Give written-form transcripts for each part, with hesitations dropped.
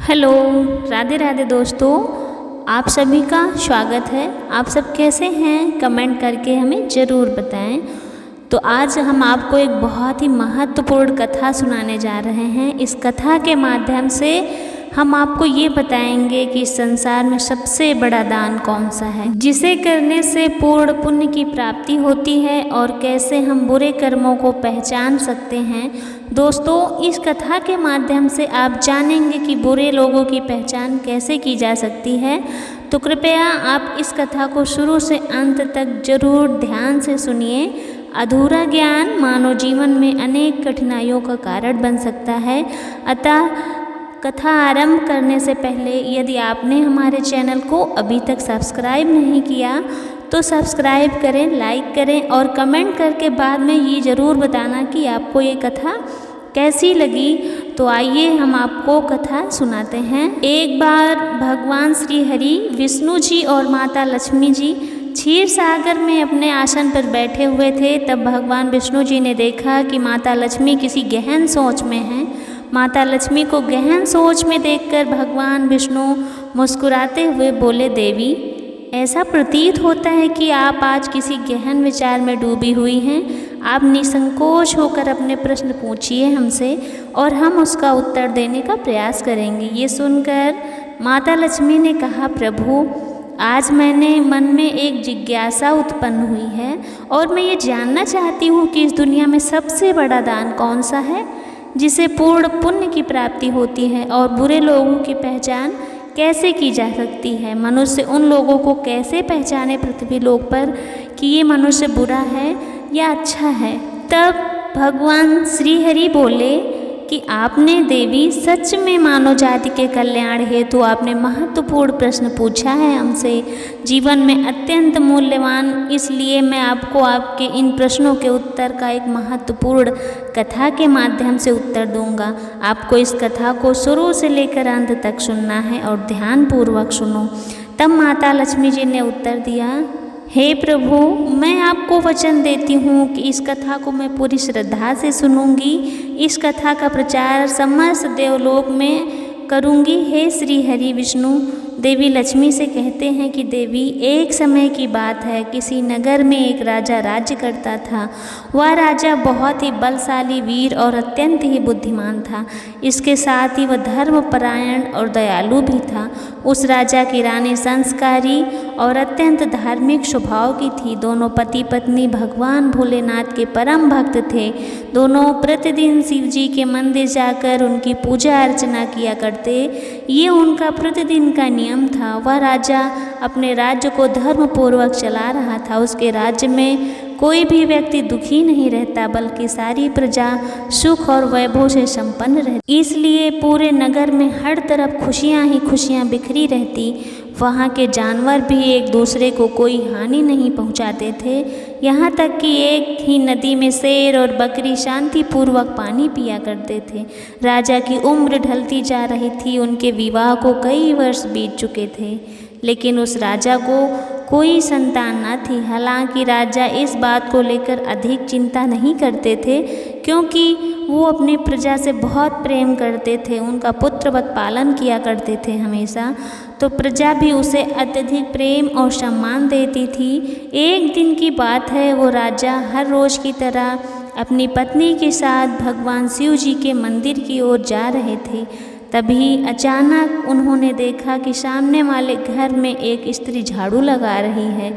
Hello, Radhe Radhe दोस्तों। आप सभी का स्वागत है। आप सब कैसे हैं? कमेंट करके हमें ज़रूर बताएं। तो आज हम आपको एक बहुत ही महत्वपूर्ण कथा सुनाने जा रहे हैं। इस कथा के माध्यम से हम आपको ये बताएंगे कि इस संसार में सबसे बड़ा दान कौन सा है, जिसे करने से पूर्ण पुण्य की प्राप्ति होती है, और कैसे हम बुरे कर्मों को पहचान सकते हैं। दोस्तों, इस कथा के माध्यम से आप जानेंगे कि बुरे लोगों की पहचान कैसे की जा सकती है। तो कृपया आप इस कथा को शुरू से अंत तक जरूर ध्यान से सुनिए। अधूरा ज्ञान मानव जीवन में अनेक कठिनाइयों का कारण बन सकता है। अतः कथा आरंभ करने से पहले यदि आपने हमारे चैनल को अभी तक सब्सक्राइब नहीं किया तो सब्सक्राइब करें, लाइक करें और कमेंट करके बाद में ये ज़रूर बताना कि आपको ये कथा कैसी लगी। तो आइए हम आपको कथा सुनाते हैं। एक बार भगवान श्री हरि, विष्णु जी और माता लक्ष्मी जी क्षीर सागर में अपने आसन पर बैठे हुए थे। तब भगवान विष्णु जी ने देखा कि माता लक्ष्मी किसी गहन सोच में हैं। माता लक्ष्मी को गहन सोच में देखकर भगवान विष्णु मुस्कुराते हुए बोले, देवी, ऐसा प्रतीत होता है कि आप आज किसी गहन विचार में डूबी हुई हैं। आप निसंकोच होकर अपने प्रश्न पूछिए हमसे और हम उसका उत्तर देने का प्रयास करेंगे। ये सुनकर माता लक्ष्मी ने कहा, प्रभु, आज मैंने मन में एक जिज्ञासा उत्पन्न हुई है और मैं ये जानना चाहती हूँ कि इस दुनिया में सबसे बड़ा दान कौन सा है, जिसे पूर्ण पुण्य की प्राप्ति होती है, और बुरे लोगों की पहचान कैसे की जा सकती है। मनुष्य उन लोगों को कैसे पहचाने पृथ्वी लोक पर कि ये मनुष्य बुरा है या अच्छा है। तब भगवान श्री हरि बोले कि आपने देवी सच में मानव जाति के कल्याण हेतु आपने महत्वपूर्ण प्रश्न पूछा है हमसे, जीवन में अत्यंत मूल्यवान। इसलिए मैं आपको आपके इन प्रश्नों के उत्तर का एक महत्वपूर्ण कथा के माध्यम से उत्तर दूंगा। आपको इस कथा को शुरू से लेकर अंत तक सुनना है और ध्यानपूर्वक सुनो। तब माता लक्ष्मी जी ने उत्तर दिया, हे प्रभु, मैं आपको वचन देती हूँ कि इस कथा को मैं पूरी श्रद्धा से सुनूंगी। इस कथा का प्रचार समस्त देवलोक में करूंगी। हे श्री हरि विष्णु देवी लक्ष्मी से कहते हैं कि देवी, एक समय की बात है, किसी नगर में एक राजा राज्य करता था। वह राजा बहुत ही बलशाली, वीर और अत्यंत ही बुद्धिमान था। इसके साथ ही वह धर्मपरायण और दयालु भी था। उस राजा की रानी संस्कारी और अत्यंत धार्मिक स्वभाव की थी। दोनों पति पत्नी भगवान भोलेनाथ के परम भक्त थे। दोनों प्रतिदिन शिव जी के मंदिर जाकर उनकी पूजा अर्चना किया करते। ये उनका प्रतिदिन का नियम था। वह राजा अपने राज्य को धर्मपूर्वक चला रहा था। उसके राज्य में कोई भी व्यक्ति दुखी नहीं रहता, बल्कि सारी प्रजा सुख और वैभव से संपन्न रहती। इसलिए पूरे नगर में हर तरफ खुशियां ही खुशियां बिखरी रहती। वहाँ के जानवर भी एक दूसरे को कोई हानि नहीं पहुँचाते थे। यहाँ तक कि एक ही नदी में शेर और बकरी शांतिपूर्वक पानी पिया करते थे। राजा की उम्र ढलती जा रही थी। उनके विवाह को कई वर्ष बीत चुके थे, लेकिन उस राजा को कोई संतान न थी। हालांकि राजा इस बात को लेकर अधिक चिंता नहीं करते थे, क्योंकि वो अपनी प्रजा से बहुत प्रेम करते थे। उनका पुत्रवत पालन किया करते थे हमेशा। तो प्रजा भी उसे अत्यधिक प्रेम और सम्मान देती थी। एक दिन की बात है, वो राजा हर रोज़ की तरह अपनी पत्नी के साथ भगवान शिव जी के मंदिर की ओर जा रहे थे। तभी अचानक उन्होंने देखा कि सामने वाले घर में एक स्त्री झाड़ू लगा रही है।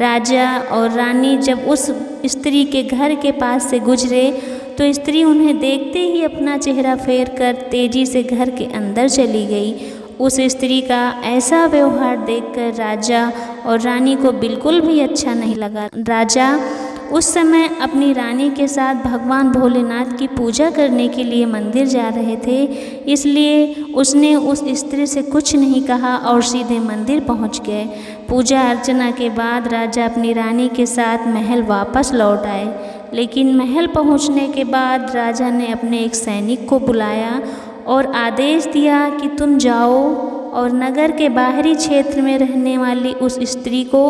राजा और रानी जब उस स्त्री के घर के पास से गुजरे तो स्त्री उन्हें देखते ही अपना चेहरा फेर कर तेजी से घर के अंदर चली गई। उस स्त्री का ऐसा व्यवहार देखकर राजा और रानी को बिल्कुल भी अच्छा नहीं लगा। राजा उस समय अपनी रानी के साथ भगवान भोलेनाथ की पूजा करने के लिए मंदिर जा रहे थे। इसलिए उसने उस स्त्री से कुछ नहीं कहा और सीधे मंदिर पहुंच गए। पूजा अर्चना के बाद राजा अपनी रानी के साथ महल वापस लौट आए। लेकिन महल पहुंचने के बाद राजा ने अपने एक सैनिक को बुलाया और आदेश दिया कि तुम जाओ और नगर के बाहरी क्षेत्र में रहने वाली उस स्त्री को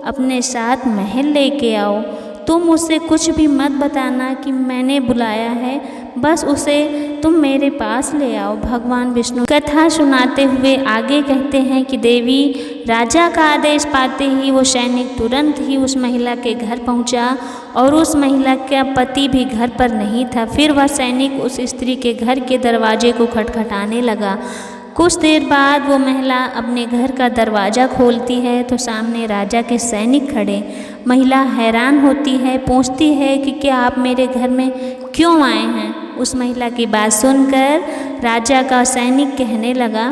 अपने साथ महल लेके आओ। तुम उससे कुछ भी मत बताना कि मैंने बुलाया है। बस उसे तुम मेरे पास ले आओ। भगवान विष्णु कथा सुनाते हुए आगे कहते हैं कि देवी, राजा का आदेश पाते ही वो सैनिक तुरंत ही उस महिला के घर पहुंचा और उस महिला का पति भी घर पर नहीं था। फिर वह सैनिक उस स्त्री के घर के दरवाजे को खटखटाने लगा। कुछ देर बाद वो महिला अपने घर का दरवाज़ा खोलती है तो सामने राजा के सैनिक खड़े। महिला हैरान होती है, पूछती है कि क्या आप मेरे घर में क्यों आए हैं। उस महिला की बात सुनकर राजा का सैनिक कहने लगा,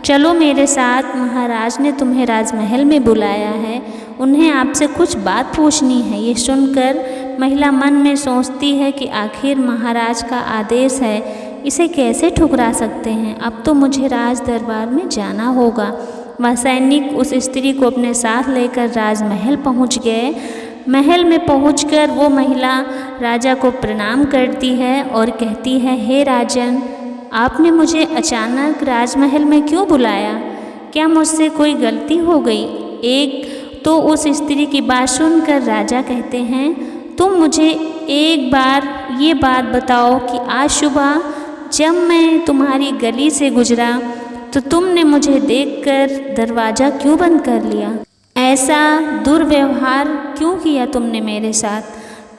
चलो मेरे साथ, महाराज ने तुम्हें राजमहल में बुलाया है, उन्हें आपसे कुछ बात पूछनी है। ये सुनकर महिला मन में सोचती है कि आखिर महाराज का आदेश है, इसे कैसे ठुकरा सकते हैं। अब तो मुझे राज दरबार में जाना होगा। वह सैनिक उस स्त्री को अपने साथ लेकर राजमहल पहुंच गए। महल में पहुंचकर वो महिला राजा को प्रणाम करती है और कहती है, हे राजन, आपने मुझे अचानक राजमहल में क्यों बुलाया? क्या मुझसे कोई गलती हो गई? एक तो उस स्त्री की बात सुनकर राजा कहते हैं, तुम मुझे एक बार ये बात बताओ कि आज सुबह जब मैं तुम्हारी गली से गुजरा तो तुमने मुझे देखकर दरवाज़ा क्यों बंद कर लिया? ऐसा दुर्व्यवहार क्यों किया तुमने मेरे साथ?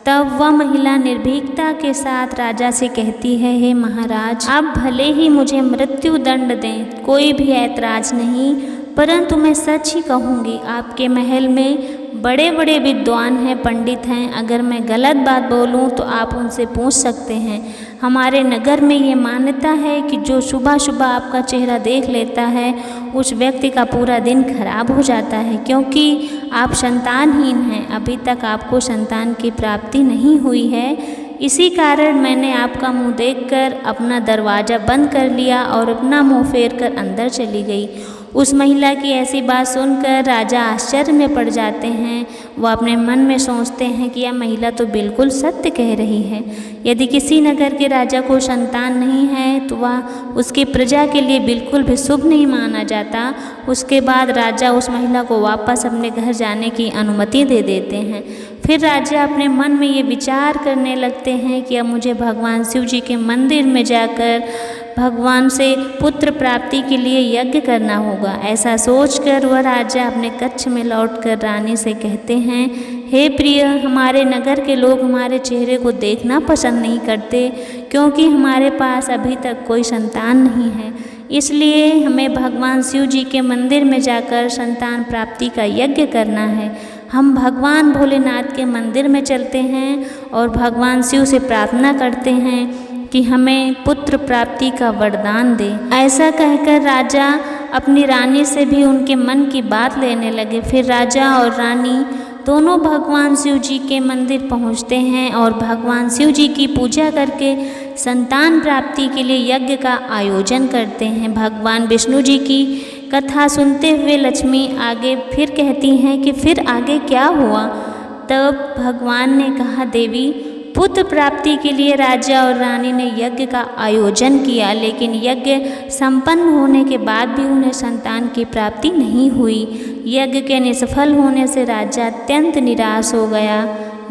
तब वह महिला निर्भीकता के साथ राजा से कहती है, हे महाराज, आप भले ही मुझे मृत्यु दंड दें, कोई भी ऐतराज़ नहीं, परंतु मैं सच ही कहूँगी, आपके महल में बड़े बड़े विद्वान हैं, पंडित हैं। अगर मैं गलत बात बोलूं तो आप उनसे पूछ सकते हैं। हमारे नगर में ये मान्यता है कि जो सुबह सुबह आपका चेहरा देख लेता है उस व्यक्ति का पूरा दिन खराब हो जाता है, क्योंकि आप संतानहीन हैं, अभी तक आपको संतान की प्राप्ति नहीं हुई है। इसी कारण मैंने आपका मुंह देखकर अपना दरवाज़ा बंद कर लिया और अपना मुंह फेर कर अंदर चली गई। उस महिला की ऐसी बात सुनकर राजा आश्चर्य में पड़ जाते हैं। वह अपने मन में सोचते हैं कि यह महिला तो बिल्कुल सत्य कह रही है। यदि किसी नगर के राजा को संतान नहीं है तो वह उसकी प्रजा के लिए बिल्कुल भी शुभ नहीं माना जाता। उसके बाद राजा उस महिला को वापस अपने घर जाने की अनुमति दे देते हैं। फिर राजा अपने मन में ये विचार करने लगते हैं कि अब मुझे भगवान शिव जी के मंदिर में जाकर भगवान से पुत्र प्राप्ति के लिए यज्ञ करना होगा। ऐसा सोचकर वह राजा अपने कक्ष में लौटकर रानी से कहते हैं, हे प्रिय, हमारे नगर के लोग हमारे चेहरे को देखना पसंद नहीं करते, क्योंकि हमारे पास अभी तक कोई संतान नहीं है। इसलिए हमें भगवान शिव जी के मंदिर में जाकर संतान प्राप्ति का यज्ञ करना है। हम भगवान भोलेनाथ के मंदिर में चलते हैं और भगवान शिव से प्रार्थना करते हैं कि हमें पुत्र प्राप्ति का वरदान दे। ऐसा कहकर राजा अपनी रानी से भी उनके मन की बात लेने लगे। फिर राजा और रानी दोनों भगवान शिव जी के मंदिर पहुंचते हैं और भगवान शिव जी की पूजा करके संतान प्राप्ति के लिए यज्ञ का आयोजन करते हैं। भगवान विष्णु जी की कथा सुनते हुए लक्ष्मी आगे फिर कहती हैं कि फिर आगे क्या हुआ? तब भगवान ने कहा, देवी, पुत्र प्राप्ति के लिए राजा और रानी ने यज्ञ का आयोजन किया, लेकिन यज्ञ संपन्न होने के बाद भी उन्हें संतान की प्राप्ति नहीं हुई। यज्ञ के निष्फल होने से राजा अत्यंत निराश हो गया।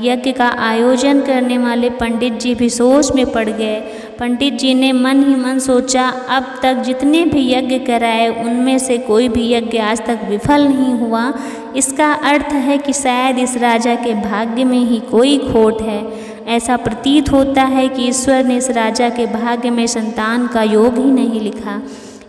यज्ञ का आयोजन करने वाले पंडित जी भी सोच में पड़ गए। पंडित जी ने मन ही मन सोचा, अब तक जितने भी यज्ञ कराए उनमें से कोई भी यज्ञ आज तक विफल नहीं हुआ। इसका अर्थ है कि शायद इस राजा के भाग्य में ही कोई खोट है। ऐसा प्रतीत होता है कि ईश्वर ने इस राजा के भाग्य में संतान का योग ही नहीं लिखा,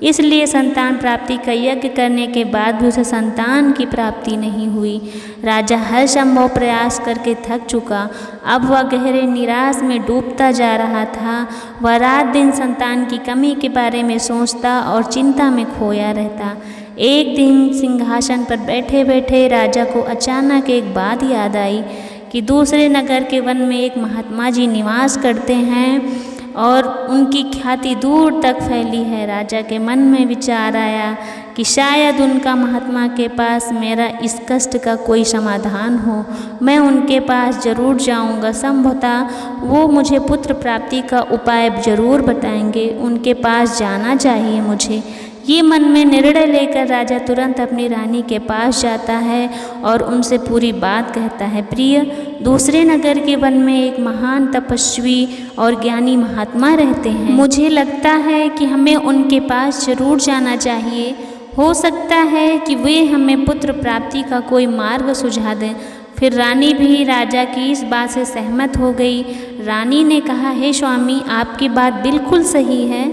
इसलिए संतान प्राप्ति का यज्ञ करने के बाद भी उसे संतान की प्राप्ति नहीं हुई। राजा हर संभव प्रयास करके थक चुका। अब वह गहरे निराश में डूबता जा रहा था। वह रात दिन संतान की कमी के बारे में सोचता और चिंता में खोया रहता। एक दिन सिंहासन पर बैठे बैठे राजा को अचानक एक बात याद आई कि दूसरे नगर के वन में एक महात्मा जी निवास करते हैं और उनकी ख्याति दूर तक फैली है। राजा के मन में विचार आया कि शायद उनका महात्मा के पास मेरा इस कष्ट का कोई समाधान हो। मैं उनके पास जरूर जाऊंगा, संभवतः वो मुझे पुत्र प्राप्ति का उपाय जरूर बताएंगे। उनके पास जाना चाहिए मुझे। ये मन में निर्णय लेकर राजा तुरंत अपनी रानी के पास जाता है और उनसे पूरी बात कहता है। प्रिय, दूसरे नगर के वन में एक महान तपस्वी और ज्ञानी महात्मा रहते हैं। मुझे लगता है कि हमें उनके पास जरूर जाना चाहिए। हो सकता है कि वे हमें पुत्र प्राप्ति का कोई मार्ग सुझा दें। फिर रानी भी राजा की इस बात से सहमत हो गई। रानी ने कहा, हे स्वामी, आपकी बात बिल्कुल सही है,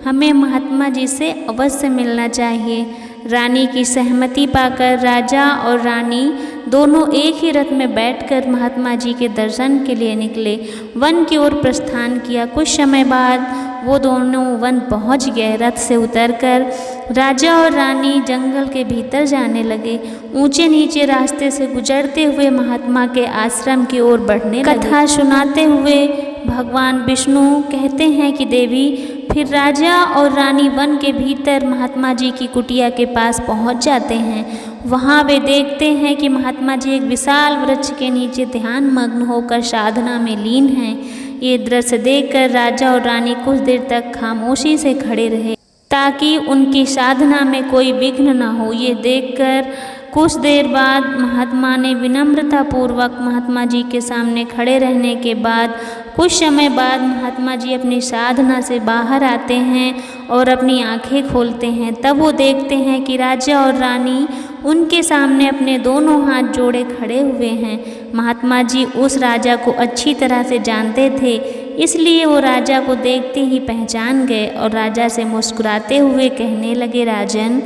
हमें महात्मा जी से अवश्य मिलना चाहिए। रानी की सहमति पाकर राजा और रानी दोनों एक ही रथ में बैठकर महात्मा जी के दर्शन के लिए निकले। वन की ओर प्रस्थान किया। कुछ समय बाद वो दोनों वन पहुंच गए। रथ से उतरकर राजा और रानी जंगल के भीतर जाने लगे। ऊंचे नीचे रास्ते से गुजरते हुए महात्मा के आश्रम की ओर बढ़ने लगे। कथा सुनाते हुए भगवान विष्णु कहते हैं कि देवी, फिर राजा और रानी वन के भीतर महात्मा जी की कुटिया के पास पहुंच जाते हैं। वहां वे देखते हैं कि महात्मा जी एक विशाल वृक्ष के नीचे ध्यान मग्न होकर साधना में लीन हैं। ये दृश्य देखकर राजा और रानी कुछ देर तक खामोशी से खड़े रहे ताकि उनकी साधना में कोई विघ्न न हो। ये देखकर कुछ देर बाद महात्मा ने विनम्रता पूर्वक महात्मा जी के सामने खड़े रहने के बाद कुछ समय बाद महात्मा जी अपनी साधना से बाहर आते हैं और अपनी आंखें खोलते हैं। तब वो देखते हैं कि राजा और रानी उनके सामने अपने दोनों हाथ जोड़े खड़े हुए हैं। महात्मा जी उस राजा को अच्छी तरह से जानते थे, इसलिए वो राजा को देखते ही पहचान गए और राजा से मुस्कुराते हुए कहने लगे, राजन,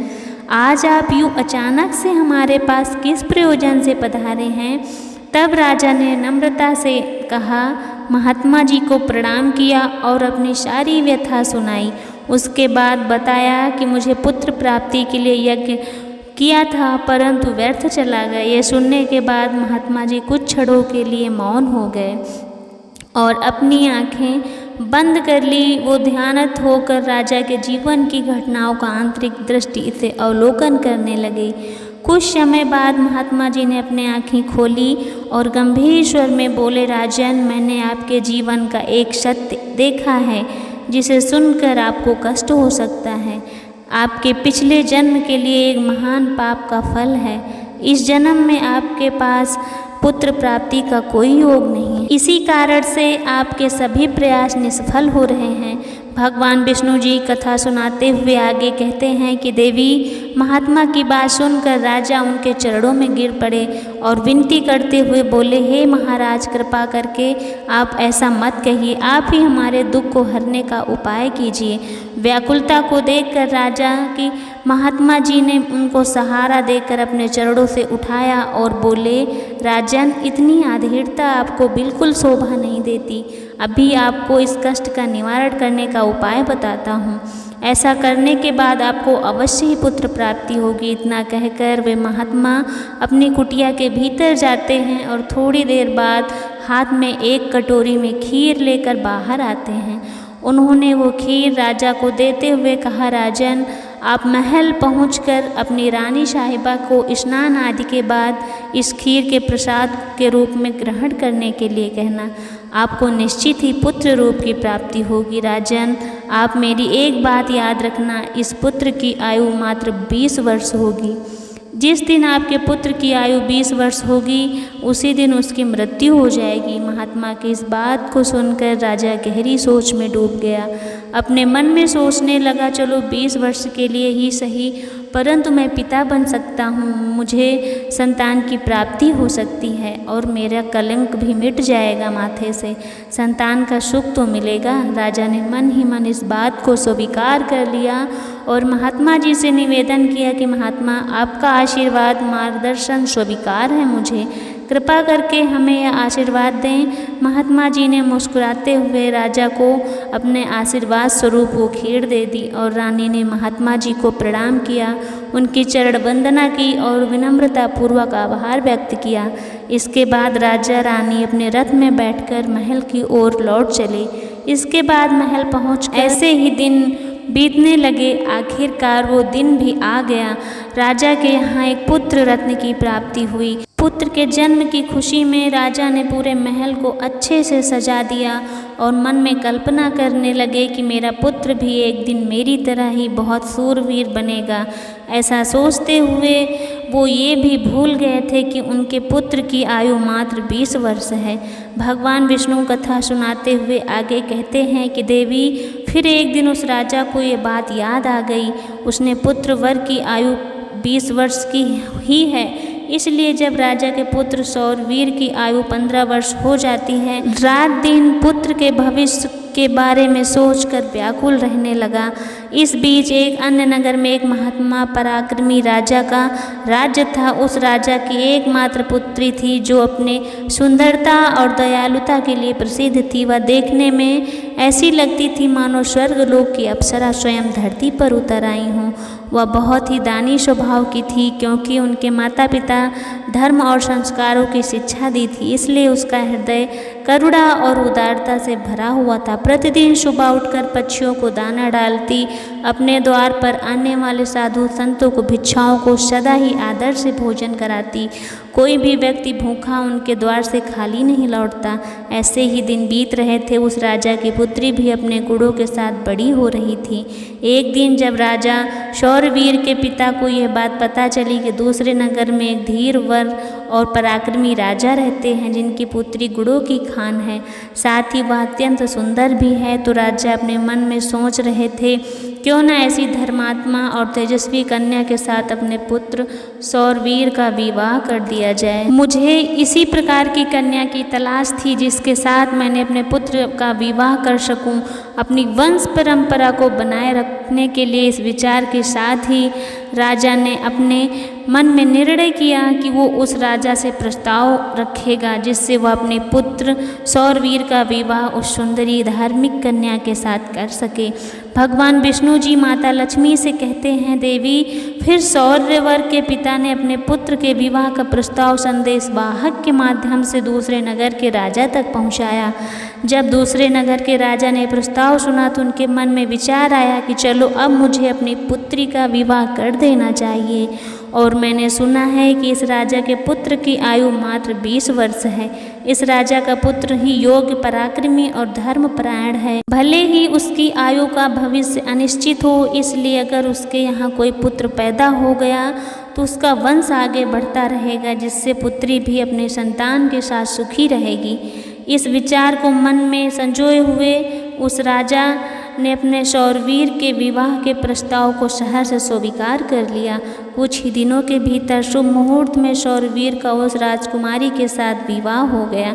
आज आप यूँ अचानक से हमारे पास किस प्रयोजन से पधारे हैं? तब राजा ने नम्रता से कहा, महात्मा जी को प्रणाम किया और अपनी सारी व्यथा सुनाई। उसके बाद बताया कि मुझे पुत्र प्राप्ति के लिए यज्ञ किया था परंतु व्यर्थ चला गया। ये सुनने के बाद महात्मा जी कुछ क्षणों के लिए मौन हो गए और अपनी आंखें बंद कर ली। वो ध्यानस्थ होकर राजा के जीवन की घटनाओं का आंतरिक दृष्टि से अवलोकन करने लगे। कुछ समय बाद महात्मा जी ने अपनी आंखें खोली और गंभीर स्वर में बोले, राजन, मैंने आपके जीवन का एक सत्य देखा है जिसे सुनकर आपको कष्ट हो सकता है। आपके पिछले जन्म के लिए एक महान पाप का फल है। इस जन्म में आपके पास पुत्र प्राप्ति का कोई योग नहीं है। इसी कारण से आपके सभी प्रयास निष्फल हो रहे हैं। भगवान विष्णु जी कथा सुनाते हुए आगे कहते हैं कि देवी, महात्मा की बात सुनकर राजा उनके चरणों में गिर पड़े और विनती करते हुए बोले, हे महाराज, कृपा करके आप ऐसा मत कहिए, आप ही हमारे दुख को हरने का उपाय कीजिए। व्याकुलता को देखकर राजा की महात्मा जी ने उनको सहारा देकर अपने चरणों से उठाया और बोले, राजन, इतनी आधीरता आपको बिल्कुल शोभा नहीं देती। अभी आपको इस कष्ट का निवारण करने का उपाय बताता हूँ। ऐसा करने के बाद आपको अवश्य ही पुत्र प्राप्ति होगी। इतना कहकर वे महात्मा अपनी कुटिया के भीतर जाते हैं और थोड़ी देर बाद हाथ में एक कटोरी में खीर लेकर बाहर आते हैं। उन्होंने वो खीर राजा को देते हुए कहा, राजन, आप महल पहुंचकर अपनी रानी साहिबा को स्नान आदि के बाद इस खीर के प्रसाद के रूप में ग्रहण करने के लिए कहना। आपको निश्चित ही पुत्र रूप की प्राप्ति होगी। राजन, आप मेरी एक बात याद रखना, इस पुत्र की आयु मात्र 20 वर्ष होगी। जिस दिन आपके पुत्र की आयु 20 वर्ष होगी उसी दिन उसकी मृत्यु हो जाएगी। महात्मा की इस बात को सुनकर राजा गहरी सोच में डूब गया। अपने मन में सोचने लगा, चलो 20 वर्ष के लिए ही सही, परंतु मैं पिता बन सकता हूँ, मुझे संतान की प्राप्ति हो सकती है और मेरा कलंक भी मिट जाएगा माथे से, संतान का सुख तो मिलेगा। राजा ने मन ही मन इस बात को स्वीकार कर लिया और महात्मा जी से निवेदन किया कि महात्मा, आपका आशीर्वाद मार्गदर्शन स्वीकार है, मुझे कृपा करके हमें यह आशीर्वाद दें। महात्मा जी ने मुस्कुराते हुए राजा को अपने आशीर्वाद स्वरूप वो खीर दे दी और रानी ने महात्मा जी को प्रणाम किया, उनकी चरण वंदना की और विनम्रता पूर्वक आभार व्यक्त किया। इसके बाद राजा रानी अपने रथ में बैठकर महल की ओर लौट चले। इसके बाद महल पहुँच ऐसे ही दिन बीतने लगे। आखिरकार वो दिन भी आ गया। राजा के यहाँ एक पुत्र रत्न की प्राप्ति हुई। पुत्र के जन्म की खुशी में राजा ने पूरे महल को अच्छे से सजा दिया और मन में कल्पना करने लगे कि मेरा पुत्र भी एक दिन मेरी तरह ही बहुत शूरवीर बनेगा। ऐसा सोचते हुए वो ये भी भूल गए थे कि उनके पुत्र की आयु मात्र 20 वर्ष है। भगवान विष्णु कथा सुनाते हुए आगे कहते हैं कि देवी फिर एक दिन उस राजा को ये बात याद आ गई। उसने पुत्र वर की आयु 20 वर्ष की ही है, इसलिए जब राजा के पुत्र सौरवीर की आयु 15 वर्ष हो जाती है, रात दिन पुत्र के भविष्य के बारे में सोचकर व्याकुल रहने लगा। इस बीच एक अन्य नगर में एक महात्मा पराक्रमी राजा का राज्य था। उस राजा की एकमात्र पुत्री थी जो अपने सुंदरता और दयालुता के लिए प्रसिद्ध थी। वह देखने में ऐसी लगती थी मानो स्वर्गलोक की अप्सरा स्वयं धरती पर उतर आई हों। वह बहुत ही दानी स्वभाव की थी, क्योंकि उनके माता पिता धर्म और संस्कारों की शिक्षा दी थी, इसलिए उसका हृदय करुणा और उदारता से भरा हुआ था। प्रतिदिन सुबह उठकर पक्षियों को दाना डालती, अपने द्वार पर आने वाले साधु संतों को भिक्षाओं को सदा ही आदर से भोजन कराती। कोई भी व्यक्ति भूखा उनके द्वार से खाली नहीं लौटता। ऐसे ही दिन बीत रहे थे। उस राजा की पुत्री भी अपने गुणों के साथ बड़ी हो रही थी। एक दिन जब राजा शौरवीर के पिता को यह बात पता चली कि दूसरे नगर में एक धीर वर और पराक्रमी राजा रहते हैं जिनकी पुत्री गुणों की खान है, साथ ही वह अत्यंत सुंदर भी है, तो राजा अपने मन में सोच रहे थे क्यों न ऐसी धर्मात्मा और तेजस्वी कन्या के साथ अपने पुत्र सौरवीर का विवाह कर दिया जाए। मुझे इसी प्रकार की कन्या की तलाश थी जिसके साथ मैंने अपने पुत्र का विवाह कर सकूं। अपनी वंश परंपरा को बनाए रखने के लिए इस विचार के साथ ही राजा ने अपने मन में निर्णय किया कि वो उस राजा से प्रस्ताव रखेगा जिससे वह अपने पुत्र सौरवीर का विवाह उस सुंदरी धार्मिक कन्या के साथ कर सके। भगवान विष्णु जी माता लक्ष्मी से कहते हैं, देवी फिर सौरवर के पिता ने अपने पुत्र के विवाह का प्रस्ताव संदेश वाहक के माध्यम से दूसरे नगर के राजा तक पहुंचाया। जब दूसरे नगर के राजा ने प्रस्ताव सुना तो उनके मन में विचार आया कि चलो अब मुझे अपनी पुत्री का विवाह कर देना चाहिए, और मैंने सुना है कि इस राजा के पुत्र की आयु मात्र 20 वर्ष है। इस राजा का पुत्र ही योग्य, पराक्रमी और धर्मपरायण है। भले ही उसकी आयु का भविष्य अनिश्चित हो, इसलिए अगर उसके यहाँ कोई पुत्र पैदा हो गया तो उसका वंश आगे बढ़ता रहेगा, जिससे पुत्री भी अपने संतान के साथ सुखी रहेगी। इस विचार को मन में संजोए हुए उस राजा ने अपने सौरवीर के विवाह के प्रस्ताव को सहर्ष स्वीकार कर लिया। कुछ ही दिनों के भीतर शुभ मुहूर्त में सौरवीर का उस राजकुमारी के साथ विवाह हो गया।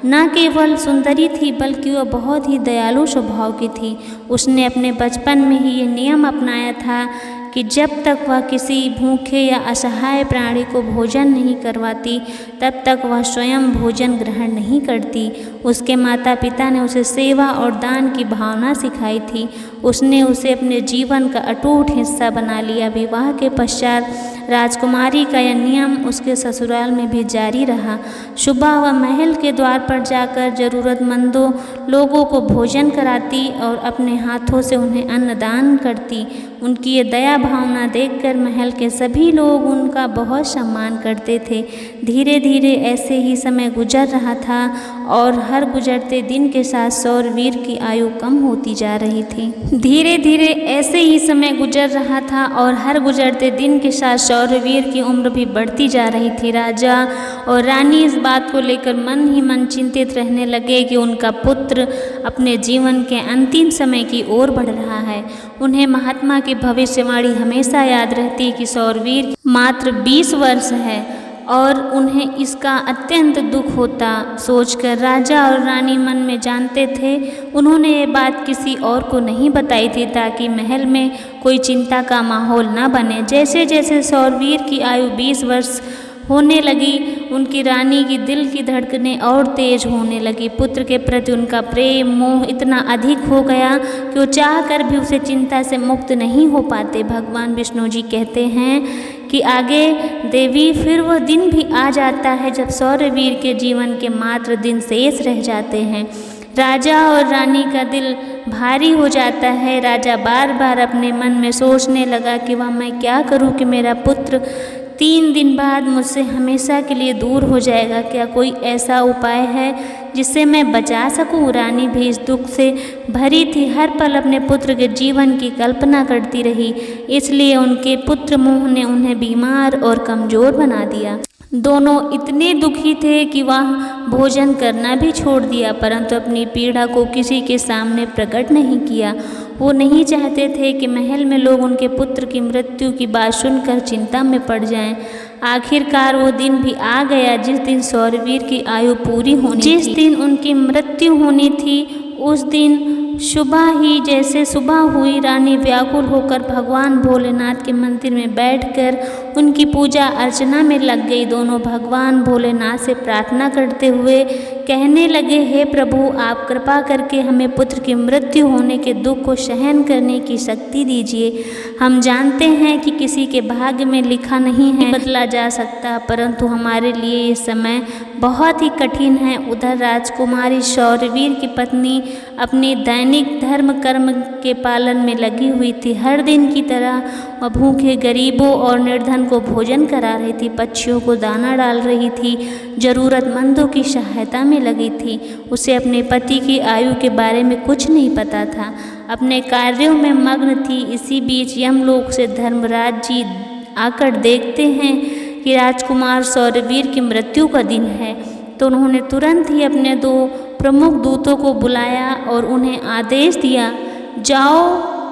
न केवल सुंदरी थी बल्कि वह बहुत ही दयालु स्वभाव की थी। उसने अपने बचपन में ही ये नियम अपनाया था कि जब तक वह किसी भूखे या असहाय प्राणी को भोजन नहीं करवाती तब तक वह स्वयं भोजन ग्रहण नहीं करती। उसके माता पिता ने उसे सेवा और दान की भावना सिखाई थी। उसने उसे अपने जीवन का अटूट हिस्सा बना लिया। विवाह के पश्चात राजकुमारी का यह नियम उसके ससुराल में भी जारी रहा। सुबह वह महल के द्वार पर जाकर ज़रूरतमंदों लोगों को भोजन कराती और अपने हाथों से उन्हें अन्नदान करती। उनकी ये दया भावना देखकर महल के सभी लोग उनका बहुत सम्मान करते थे। धीरे धीरे ऐसे ही समय गुजर रहा था और हर गुजरते दिन के साथ सौरवीर की आयु कम होती जा रही थी। धीरे धीरे ऐसे ही समय गुजर रहा था और हर गुजरते दिन के साथ सौरवीर की उम्र भी बढ़ती जा रही थी। राजा और रानी इस बात को लेकर मन ही मन चिंतित रहने लगे कि उनका पुत्र अपने जीवन के अंतिम समय की ओर बढ़ रहा है। उन्हें महात्मा की भविष्यवाणी हमेशा याद रहती कि सौरवीर मात्र 20 वर्ष है और उन्हें इसका अत्यंत दुख होता। सोचकर राजा और रानी मन में जानते थे। उन्होंने ये बात किसी और को नहीं बताई थी ताकि महल में कोई चिंता का माहौल न बने। जैसे जैसे सौरवीर की आयु 20 वर्ष होने लगी, उनकी रानी की दिल की धड़कनें और तेज होने लगी। पुत्र के प्रति उनका प्रेम मोह इतना अधिक हो गया कि वो चाह कर भी उसे चिंता से मुक्त नहीं हो पाते। भगवान विष्णु जी कहते हैं कि आगे देवी फिर वह दिन भी आ जाता है जब सौरवीर के जीवन के मात्र दिन शेष रह जाते हैं। राजा और रानी का दिल भारी हो जाता है। राजा बार बार अपने मन में सोचने लगा कि वह मैं क्या करूं कि मेरा पुत्र 3 दिन बाद मुझसे हमेशा के लिए दूर हो जाएगा। क्या कोई ऐसा उपाय है जिससे मैं बचा सकूं? रानी भी इस दुख से भरी थी, हर पल अपने पुत्र के जीवन की कल्पना करती रही, इसलिए उनके पुत्र मोह ने उन्हें बीमार और कमज़ोर बना दिया। दोनों इतने दुखी थे कि वह भोजन करना भी छोड़ दिया, परंतु अपनी पीड़ा को किसी के सामने प्रकट नहीं किया। वो नहीं चाहते थे कि महल में लोग उनके पुत्र की मृत्यु की बात सुनकर चिंता में पड़ जाएं। आखिरकार वो दिन भी आ गया जिस दिन सौरवीर की आयु पूरी होनी थी। जिस दिन उनकी मृत्यु होनी थी उस दिन सुबह ही जैसे सुबह हुई, रानी व्याकुल होकर भगवान भोलेनाथ के मंदिर में बैठकर उनकी पूजा अर्चना में लग गई। दोनों भगवान भोलेनाथ से प्रार्थना करते हुए कहने लगे, हे प्रभु, आप कृपा करके हमें पुत्र की मृत्यु होने के दुख को सहन करने की शक्ति दीजिए। हम जानते हैं कि किसी के भाग्य में लिखा नहीं है बदला जा सकता, परंतु हमारे लिए ये समय बहुत ही कठिन है। उधर राजकुमारी सौरवीर की पत्नी अपनी दैनिक धर्म कर्म के पालन में लगी हुई थी। हर दिन की तरह वह भूखे गरीबों और निर्धन को भोजन करा रही थी, पक्षियों को दाना डाल रही थी, जरूरतमंदों की सहायता में लगी थी। उसे अपने पति की आयु के बारे में कुछ नहीं पता था, अपने कार्यों में मग्न थी। इसी बीच यमलोक से धर्मराज जी आकर देखते हैं कि राजकुमार सौरवीर की मृत्यु का दिन है, तो उन्होंने तुरंत ही अपने 2 प्रमुख दूतों को बुलाया और उन्हें आदेश दिया, जाओ,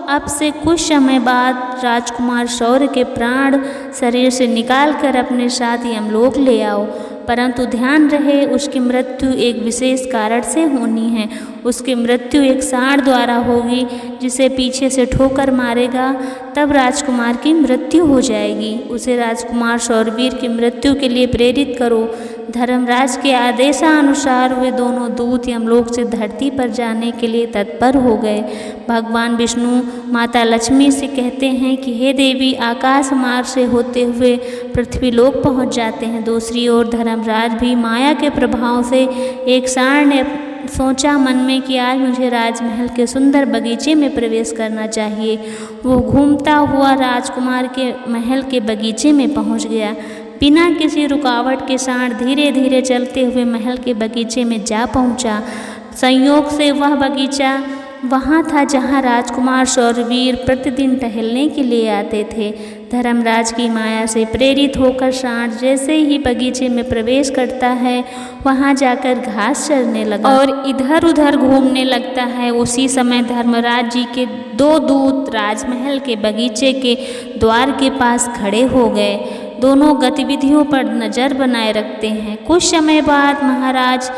अब से कुछ समय बाद राजकुमार सौर्य के प्राण शरीर से निकालकर अपने साथ यमलोक ले आओ, परंतु ध्यान रहे उसकी मृत्यु एक विशेष कारण से होनी है। उसकी मृत्यु एक सांड द्वारा होगी जिसे पीछे से ठोकर मारेगा, तब राजकुमार की मृत्यु हो जाएगी। उसे राजकुमार सौरवीर की मृत्यु के लिए प्रेरित करो। धर्मराज के आदेशानुसार वे दोनों दूत यमलोक से धरती पर जाने के लिए तत्पर हो गए। भगवान विष्णु माता लक्ष्मी से कहते हैं कि हे देवी, आकाश मार्ग से होते हुए पृथ्वीलोक पहुंच जाते हैं। दूसरी ओर धर्मराज भी माया के प्रभाव से एक सांड ने सोचा मन में कि आज मुझे राजमहल के सुंदर बगीचे में प्रवेश करना चाहिए। वो घूमता हुआ राजकुमार के महल के बगीचे में पहुंच गया। बिना किसी रुकावट के सांड धीरे धीरे चलते हुए महल के बगीचे में जा पहुंचा। संयोग से वह बगीचा वहाँ था जहाँ राजकुमार सौरवीर प्रतिदिन टहलने के लिए आते थे। धर्मराज की माया से प्रेरित होकर सांड जैसे ही बगीचे में प्रवेश करता है, वहाँ जाकर घास चरने लगा और इधर उधर घूमने लगता है। उसी समय धर्मराज जी के 2 दूत राजमहल के बगीचे के द्वार के पास खड़े हो गए। दोनों गतिविधियों पर नज़र बनाए रखते हैं। कुछ समय बाद महाराज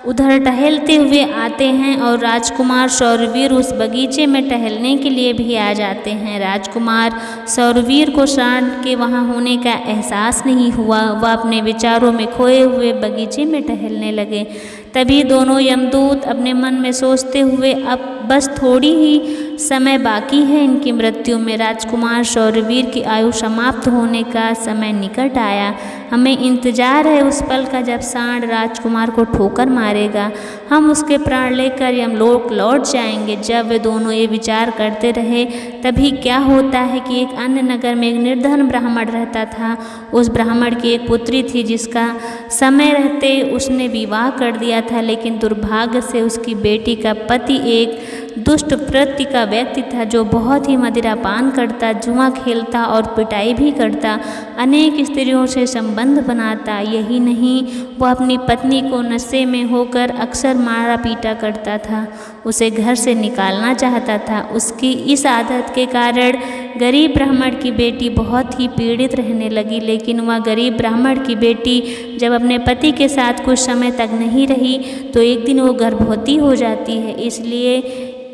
उधर टहलते हुए आते हैं और राजकुमार सौरवीर उस बगीचे में टहलने के लिए भी आ जाते हैं। राजकुमार सौरवीर को सांड के वहाँ होने का एहसास नहीं हुआ। वह अपने विचारों में खोए हुए बगीचे में टहलने लगे। तभी दोनों यमदूत अपने मन में सोचते हुए, अब बस थोड़ी ही समय बाकी है इनकी मृत्यु में। राजकुमार सौरवीर की आयु समाप्त होने का समय निकट आया। हमें इंतजार है उस पल का जब सांड राजकुमार को ठोकर मारेगा। हम उसके प्राण लेकर यमलोक लौट जाएंगे। जब वे दोनों ये विचार करते रहे, तभी क्या होता है कि एक अन्य नगर में एक निर्धन ब्राह्मण रहता था। उस ब्राह्मण की एक पुत्री थी जिसका समय रहते उसने विवाह कर दिया था, लेकिन दुर्भाग्य से उसकी बेटी का पति एक दुष्ट प्रवृत्ति का व्यक्ति था जो बहुत ही मदिरापान करता, जुआ खेलता और पिटाई भी करता, अनेक स्त्रियों से संबंध बनाता। यही नहीं, वह अपनी पत्नी को नशे में होकर अक्सर मारा पीटा करता था, उसे घर से निकालना चाहता था। उसकी इस आदत के कारण गरीब ब्राह्मण की बेटी बहुत ही पीड़ित रहने लगी। लेकिन वह गरीब ब्राह्मण की बेटी जब अपने पति के साथ कुछ समय तक नहीं रही तो एक दिन वो गर्भवती हो जाती है। इसलिए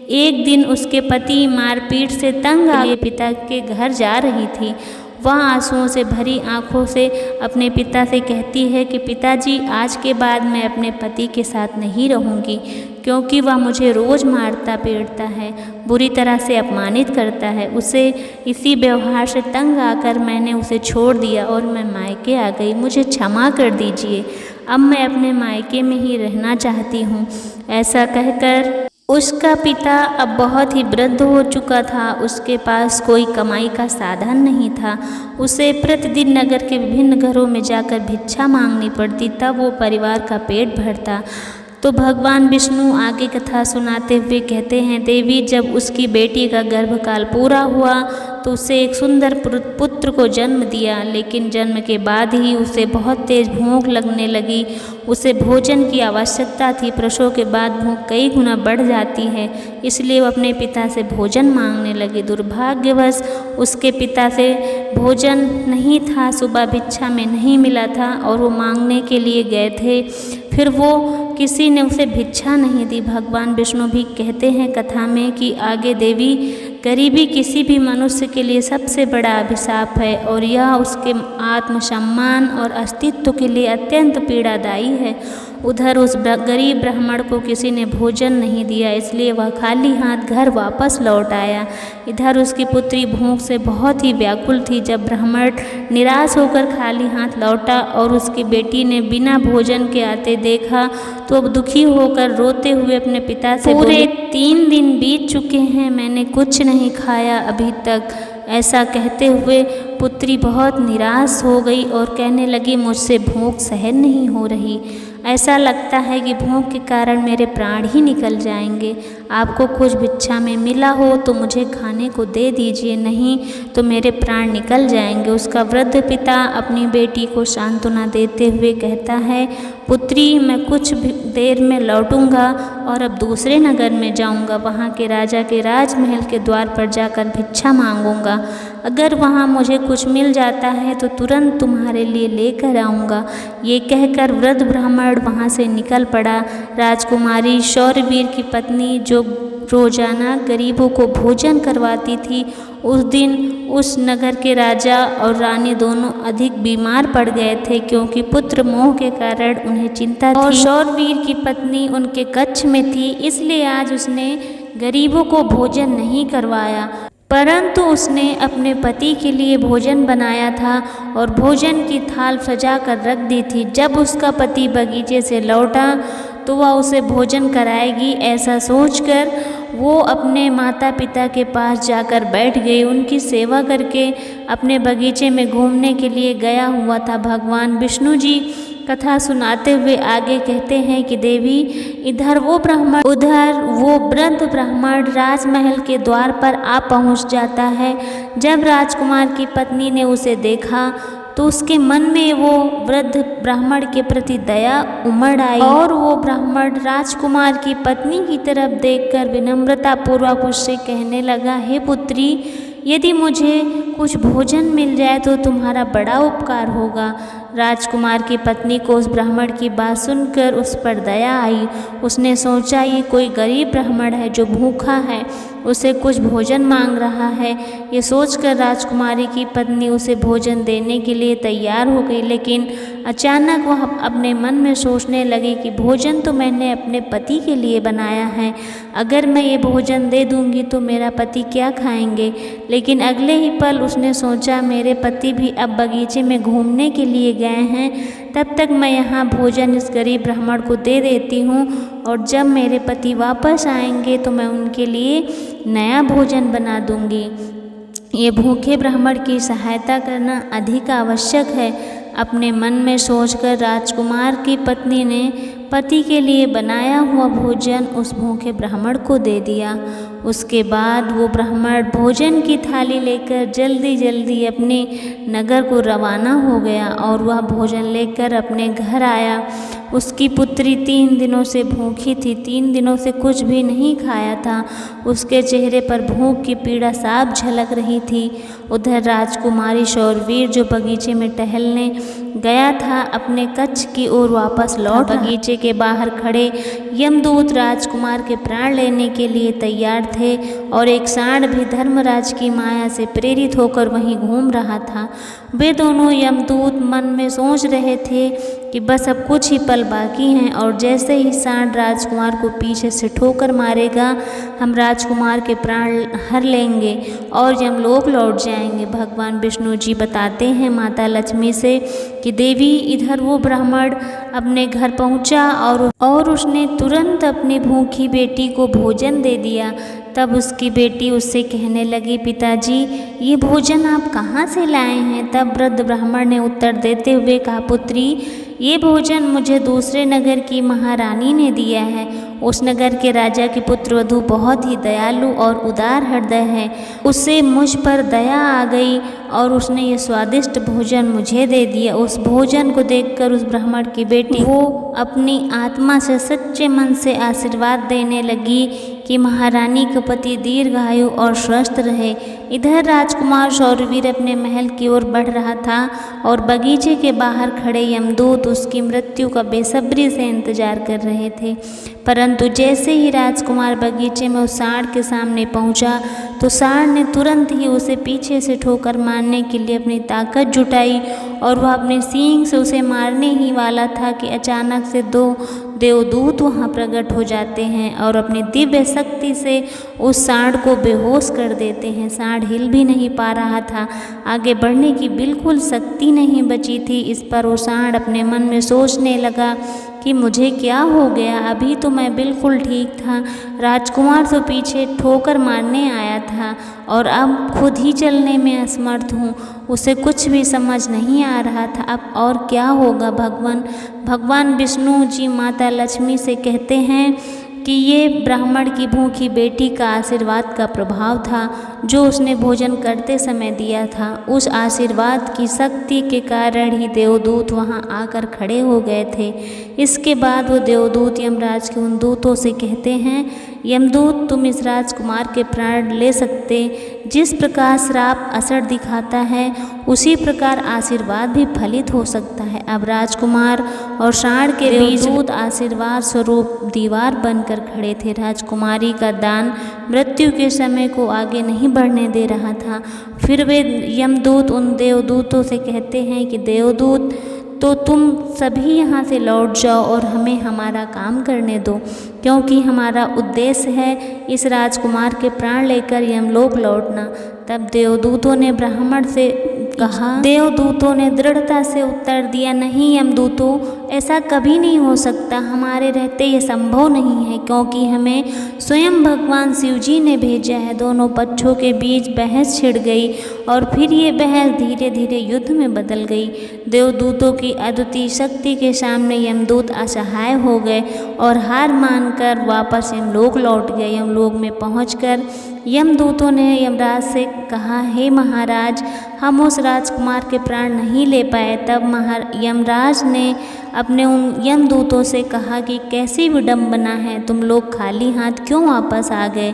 एक दिन उसके पति मारपीट से तंग आए पिता के घर जा रही थी। वह आंसुओं से भरी आंखों से अपने पिता से कहती है कि पिताजी, आज के बाद मैं अपने पति के साथ नहीं रहूंगी, क्योंकि वह मुझे रोज़ मारता पीटता है, बुरी तरह से अपमानित करता है। उसे इसी व्यवहार से तंग आकर मैंने उसे छोड़ दिया और मैं मायके आ गई। मुझे क्षमा कर दीजिए, अब मैं अपने मायके में ही रहना चाहती हूँ। ऐसा कहकर उसका पिता अब बहुत ही वृद्ध हो चुका था। उसके पास कोई कमाई का साधन नहीं था। उसे प्रतिदिन नगर के विभिन्न घरों में जाकर भिक्षा मांगनी पड़ती, तब वो परिवार का पेट भरता। तो भगवान विष्णु आगे कथा सुनाते हुए कहते हैं, देवी जब उसकी बेटी का गर्भकाल पूरा हुआ तो उसे एक सुंदर पुत्र को जन्म दिया, लेकिन जन्म के बाद ही उसे बहुत तेज भूख लगने लगी। उसे भोजन की आवश्यकता थी। प्रसव के बाद भूख कई गुना बढ़ जाती है, इसलिए वो अपने पिता से भोजन मांगने लगी। दुर्भाग्यवश उसके पिता से भोजन नहीं था, सुबह भिक्षा में नहीं मिला था और वो मांगने के लिए गए थे। फिर वो किसी ने उसे भिक्षा नहीं दी। भगवान विष्णु भी कहते हैं कथा में कि आगे देवी गरीबी किसी भी मनुष्य के लिए सबसे बड़ा अभिशाप है और यह उसके आत्मसम्मान और अस्तित्व के लिए अत्यंत पीड़ादायी है। उधर उस गरीब ब्राह्मण को किसी ने भोजन नहीं दिया, इसलिए वह खाली हाथ घर वापस लौट आया। इधर उसकी पुत्री भूख से बहुत ही व्याकुल थी। जब ब्राह्मण निराश होकर खाली हाथ लौटा और उसकी बेटी ने बिना भोजन के आते देखा तो अब दुखी होकर रोते हुए अपने पिता से पूरे 3 दिन बीत चुके हैं, मैंने कुछ नहीं खाया अभी तक। ऐसा कहते हुए पुत्री बहुत निराश हो गई और कहने लगी, मुझसे भूख सहन नहीं हो रही। ऐसा लगता है कि भूख के कारण मेरे प्राण ही निकल जाएंगे। आपको कुछ भिक्षा में मिला हो तो मुझे खाने को दे दीजिए, नहीं तो मेरे प्राण निकल जाएंगे। उसका वृद्ध पिता अपनी बेटी को सांत्वना देते हुए कहता है, पुत्री मैं कुछ देर में लौटूंगा और अब दूसरे नगर में जाऊंगा। वहाँ के राजा के राजमहल के द्वार पर जाकर भिक्षा मांगूंगा। अगर वहाँ मुझे कुछ मिल जाता है तो तुरंत तुम्हारे लिए लेकर आऊँगा। ये कहकर वृद्ध ब्राह्मण वहाँ से निकल पड़ा। राजकुमारी शौरवीर की पत्नी जो रोजाना गरीबों को भोजन करवाती थी, उस दिन उस नगर के राजा और रानी दोनों अधिक बीमार पड़ गए थे, क्योंकि पुत्र मोह के कारण उन्हें चिंता थी। और शौरवीर की पत्नी उनके कक्ष में थी, इसलिए आज उसने गरीबों को भोजन नहीं करवाया, परंतु उसने अपने पति के लिए भोजन बनाया था और भोजन की थाल सजा कर रख दी थी। जब उसका पति बगीचे से लौटा तो वह उसे भोजन कराएगी, ऐसा सोचकर वो अपने माता पिता के पास जाकर बैठ गई। उनकी सेवा करके अपने बगीचे में घूमने के लिए गया हुआ था। भगवान विष्णु जी कथा सुनाते हुए आगे कहते हैं कि देवी उधर वो वृद्ध ब्राह्मण राजमहल के द्वार पर आ पहुंच जाता है। जब राजकुमार की पत्नी ने उसे देखा तो उसके मन में वो वृद्ध ब्राह्मण के प्रति दया उमड़ आई और वो ब्राह्मण राजकुमार की पत्नी की तरफ देखकर विनम्रता पूर्वक उससे कहने लगा, हे पुत्री, यदि मुझे कुछ भोजन मिल जाए तो तुम्हारा बड़ा उपकार होगा। राजकुमार की पत्नी को उस ब्राह्मण की बात सुनकर उस पर दया आई। उसने सोचा ये कोई गरीब ब्राह्मण है जो भूखा है, उसे कुछ भोजन मांग रहा है। ये सोचकर राजकुमारी की पत्नी उसे भोजन देने के लिए तैयार हो गई, लेकिन अचानक वह अपने मन में सोचने लगी कि भोजन तो मैंने अपने पति के लिए बनाया है, अगर मैं ये भोजन दे दूंगी तो मेरा पति क्या खाएंगे। लेकिन अगले ही पल उसने सोचा, मेरे पति भी अब बगीचे में घूमने के लिए गए हैं, तब तक मैं यहाँ भोजन इस गरीब ब्राह्मण को दे देती हूँ और जब मेरे पति वापस आएंगे तो मैं उनके लिए नया भोजन बना दूंगी। ये भूखे ब्राह्मण की सहायता करना अधिक आवश्यक है। अपने मन में सोचकर राजकुमार की पत्नी ने पति के लिए बनाया हुआ भोजन उस भूखे ब्राह्मण को दे दिया। उसके बाद वो ब्राह्मण भोजन की थाली लेकर जल्दी जल्दी अपने नगर को रवाना हो गया और वह भोजन लेकर अपने घर आया। उसकी पुत्री 3 दिनों से भूखी थी, 3 दिनों से कुछ भी नहीं खाया था। उसके चेहरे पर भूख की पीड़ा साफ झलक रही थी। उधर राजकुमारी शौरवीर जो बगीचे में टहलने गया था, अपने कक्ष की ओर वापस लौट बगीचे के बाहर खड़े यमदूत राजकुमार के प्राण लेने के लिए तैयार थे और एक सांड भी धर्मराज की माया से प्रेरित होकर वहीं घूम रहा था। वे दोनों यमदूत मन में सोच रहे थे कि बस अब कुछ ही पल बाकी हैं और जैसे ही सांड राजकुमार को पीछे से ठोकर मारेगा हम राजकुमार के प्राण हर लेंगे और यमलोक लौट जाएंगे। भगवान विष्णु जी बताते हैं माता लक्ष्मी से कि देवी इधर वो ब्राह्मण अपने घर पहुंचा और उसने तुरंत अपनी भूखी बेटी को भोजन दे दिया। तब उसकी बेटी उससे कहने लगी, पिताजी ये भोजन आप कहाँ से लाए हैं? तब वृद्ध ब्राह्मण ने उत्तर देते हुए कहा, पुत्री ये भोजन मुझे दूसरे नगर की महारानी ने दिया है। उस नगर के राजा की पुत्रवधू बहुत ही दयालु और उदार हृदय है। उससे मुझ पर दया आ गई और उसने ये स्वादिष्ट भोजन मुझे दे दिया। उस भोजन को देखकर उस ब्राह्मण की बेटी वो अपनी आत्मा से सच्चे मन से आशीर्वाद देने लगी कि महारानी का पति दीर्घायु और स्वस्थ रहे। इधर राजकुमार शौरवीर अपने महल की ओर बढ़ रहा था और बगीचे के बाहर खड़े यमदूत उसकी मृत्यु का बेसब्री से इंतजार कर रहे थे। परंतु जैसे ही राजकुमार बगीचे में उस सांड के सामने पहुंचा तो सांड ने तुरंत ही उसे पीछे से ठोकर मारने के लिए अपनी ताकत जुटाई और वह अपने सींग से उसे मारने ही वाला था कि अचानक से दो देवदूत वहां प्रकट हो जाते हैं और अपनी दिव्य शक्ति से उस सांड को बेहोश कर देते हैं। सांड हिल भी नहीं पा रहा था, आगे बढ़ने की बिल्कुल शक्ति नहीं बची थी। इस पर वो सांड अपने मन में सोचने लगा कि मुझे क्या हो गया, अभी तो मैं बिल्कुल ठीक था, राजकुमार तो पीछे ठोकर मारने आया था और अब खुद ही चलने में असमर्थ हूँ। उसे कुछ भी समझ नहीं आ रहा था अब और क्या होगा। भगवान विष्णु जी माता लक्ष्मी से कहते हैं कि ये ब्राह्मण की भूखी बेटी का आशीर्वाद का प्रभाव था जो उसने भोजन करते समय दिया था। उस आशीर्वाद की शक्ति के कारण ही देवदूत वहां आकर खड़े हो गए थे। इसके बाद वो देवदूत यमराज के उन दूतों से कहते हैं, यमदूत तुम इस राजकुमार के प्राण ले सकते। जिस प्रकार श्राप असर दिखाता है उसी प्रकार आशीर्वाद भी फलित हो सकता है। अब राजकुमार और सांड के बीच दूत आशीर्वाद स्वरूप दीवार बनकर खड़े थे। राजकुमारी का दान मृत्यु के समय को आगे नहीं बढ़ने दे रहा था। फिर वे यमदूत उन देवदूतों से कहते हैं कि देवदूत तो तुम सभी यहाँ से लौट जाओ और हमें हमारा काम करने दो, क्योंकि हमारा उद्देश्य है इस राजकुमार के प्राण लेकर यमलोक लौटना। तब देवदूतों ने ब्राह्मण से कहा, देवदूतों ने दृढ़ता से उत्तर दिया, नहीं यमदूतों, ऐसा कभी नहीं हो सकता, हमारे रहते ये संभव नहीं है, क्योंकि हमें स्वयं भगवान शिव जी ने भेजा है। दोनों पक्षों के बीच बहस छिड़ गई और फिर ये बहस धीरे धीरे युद्ध में बदल गई। देवदूतों की अद्वितीय शक्ति के सामने यमदूत असहाय हो गए और हार मानकर वापस यमलोक लौट गए। यमलोक में पहुंचकर यमदूतों ने यमराज से कहा, हे महाराज, हम उस राजकुमार के प्राण नहीं ले पाए। तब यमराज ने अपने उन यमदूतों से कहा कि कैसी विडंबना है, तुम लोग खाली हाथ क्यों वापस आ गए।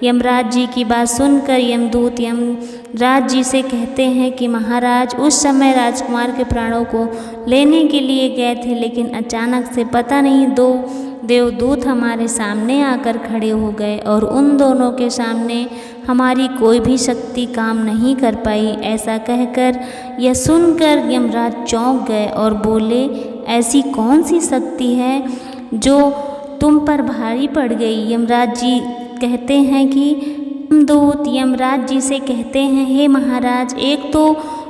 यमराज जी की बात सुनकर यमदूत यमराज जी से कहते हैं कि महाराज, उस समय राजकुमार के प्राणों को लेने के लिए गए थे, लेकिन अचानक से पता नहीं दो देवदूत हमारे सामने आकर खड़े हो गए और उन दोनों के सामने हमारी कोई भी शक्ति काम नहीं कर पाई। ऐसा कहकर यह सुनकर यमराज चौंक गए और बोले, ऐसी कौन सी शक्ति है जो तुम पर भारी पड़ गई। यमराज जी कहते हैं कि यमदूत यमराज जी से कहते हैं, हे महाराज, एक तो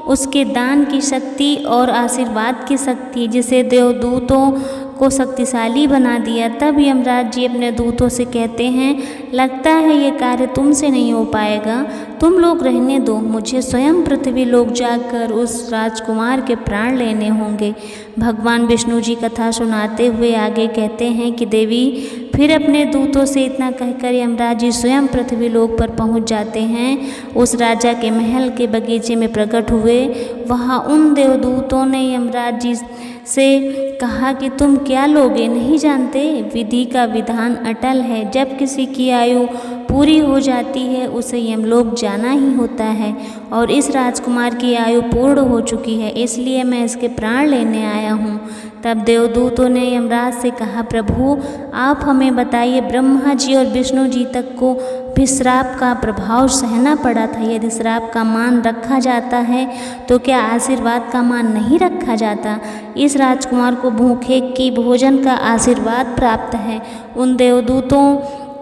उसके दान की शक्ति और आशीर्वाद की शक्ति जिसे देवदूतों को शक्तिशाली बना दिया। तब यमराज जी अपने दूतों से कहते हैं, लगता है ये कार्य तुमसे नहीं हो पाएगा, तुम लोग रहने दो, मुझे स्वयं पृथ्वी लोक जाकर उस राजकुमार के प्राण लेने होंगे। भगवान विष्णु जी कथा सुनाते हुए आगे कहते हैं कि देवी फिर अपने दूतों से इतना कहकर यमराज जी स्वयं पृथ्वी लोक पर पहुंच जाते हैं। उस राजा के महल के बगीचे में प्रकट हुए। वहां उन देवदूतों ने यमराज जी से कहा कि तुम क्या लोगे, नहीं जानते, विधि का विधान अटल है, जब किसी की आयु पूरी हो जाती है उसे यमलोक जाना ही होता है और इस राजकुमार की आयु पूर्ण हो चुकी है, इसलिए मैं इसके प्राण लेने आया हूँ। तब देवदूतों ने यमराज से कहा, प्रभु आप हमें बताइए, ब्रह्मा जी और विष्णु जी तक को भी श्राप का प्रभाव सहना पड़ा था। यदि श्राप का मान रखा जाता है तो क्या आशीर्वाद का मान नहीं रखा जाता? इस राजकुमार को भूखे की भोजन का आशीर्वाद प्राप्त है। उन देवदूतों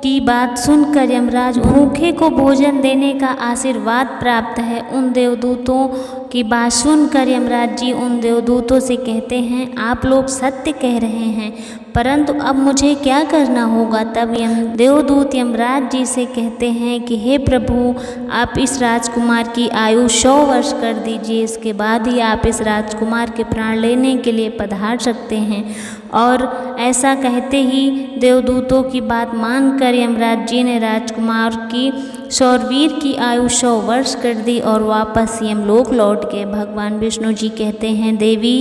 की बात सुनकर यमराज, भूखे को भोजन देने का आशीर्वाद प्राप्त है। उन देवदूतों की बात सुनकर यमराज जी उन देवदूतों से कहते हैं, आप लोग सत्य कह रहे हैं, परंतु अब मुझे क्या करना होगा? तब देवदूत यमराज जी से कहते हैं कि हे प्रभु, आप इस राजकुमार की आयु 100 वर्ष कर दीजिए, इसके बाद ही आप इस राजकुमार के प्राण लेने के लिए पधार सकते हैं। और ऐसा कहते ही देवदूतों की बात मानकर यमराज जी ने राजकुमार की शौरवीर की आयु 100 वर्ष कर दी और वापस यमलोक लौट गए। भगवान विष्णु जी कहते हैं, देवी,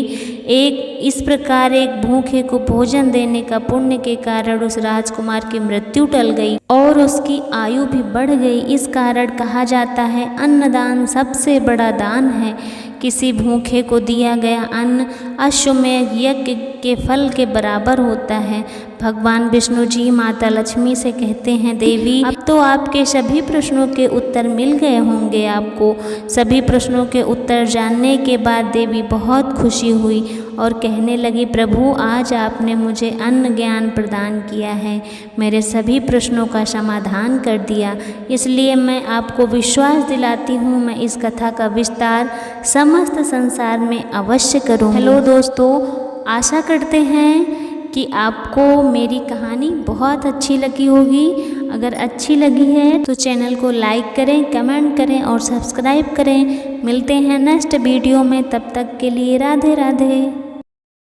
इस प्रकार एक भूखे को भोजन देने का पुण्य के कारण उस राजकुमार की मृत्यु टल गई और उसकी आयु भी बढ़ गई। इस कारण कहा जाता है, अन्नदान सबसे बड़ा दान है। किसी भूखे को दिया गया अन्न अश्वमेध यज्ञ के फल के बराबर होता है। भगवान विष्णु जी माता लक्ष्मी से कहते हैं, देवी, अब तो आपके सभी प्रश्नों के उत्तर मिल गए होंगे। आपको सभी प्रश्नों के उत्तर जानने के बाद देवी बहुत खुशी हुई और कहने लगी, प्रभु, आज आपने मुझे अन्न ज्ञान प्रदान किया है, मेरे सभी प्रश्नों का समाधान कर दिया, इसलिए मैं आपको विश्वास दिलाती हूँ, मैं इस कथा का विस्तार समस्त संसार में अवश्य करूँ। हेलो दोस्तों, आशा करते हैं कि आपको मेरी कहानी बहुत अच्छी लगी होगी। अगर अच्छी लगी है तो चैनल को लाइक करें, कमेंट करें और सब्सक्राइब करें। मिलते हैं नेक्स्ट वीडियो में, तब तक के लिए राधे राधे।